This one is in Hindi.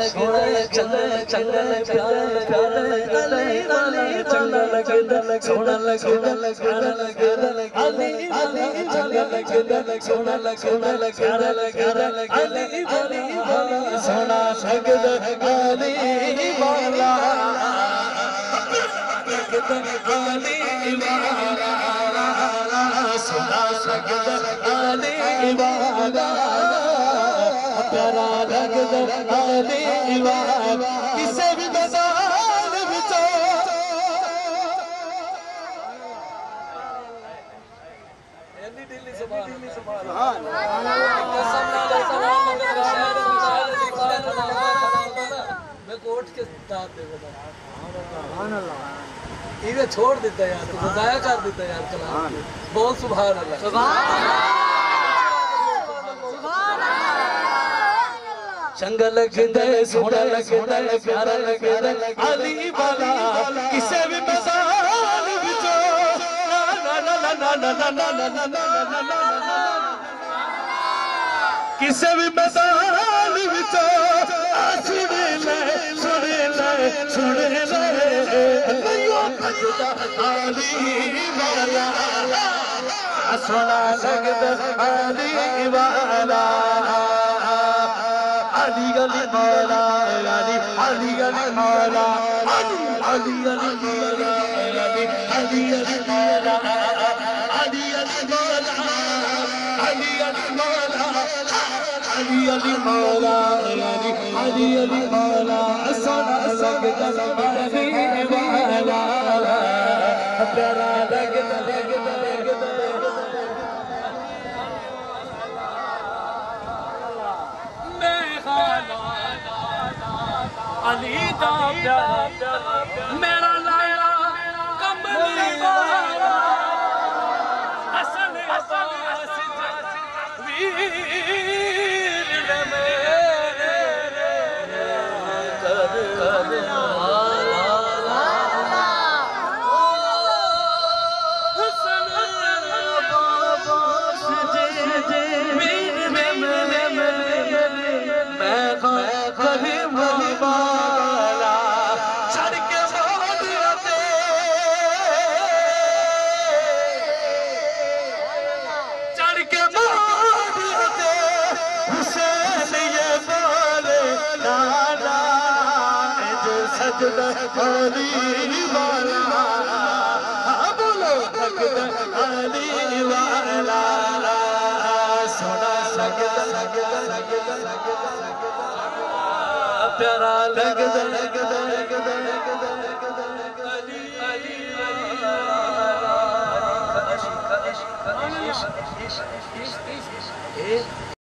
लगदा चंगा चंगा प्यारा प्यारा अली वाला चंगा लगदा सोना लगदा प्यारा लगदा अली वाला चंगा लगदा सोना लगदा प्यारा लगदा अली वाला सोना लगदा अली वाला लगदा अली वाला सोना लगदा अली वाला प्यारा लगदा अली वाला किसे भी मज़ार विचों एनी दिल्ली सुभान मैं कोट के दाद दे सुभान अल्लाह इन्हें छोड़ देता यार तो ज़ाया कर देता यार कलाम बहुत सुभान अल्लाह चंगा लगदा सोना लगदा प्यारा लगदा अली वाला किसे भी मज़ार विचों ना ना ना ना ना ना ना ना ना किसे भी मज़ार विचों सुन ले अल्लाह लगदा अली वाला सोना लगदा अली वाला अली अली मौला अली अली अली मौला अली अली अली मौला अली अली अली मौला अली अली मौला अली अली मौला अली अली मौला अली अली मौला सोना लगदा अली वाला प्यारा लगदा अली दा प्यारा मेरा लाला कमली वाला हसन अब्बास वीर मेरे कर हसन अब्बास वीर मेरे मैं करीम वाला चढ़ के मोड़ते हुसैन ये बोले नाना जो सजदा अली वाला बोलो लगदा अली वाला सोना लगदा प्यारा लगदा अली अली वाला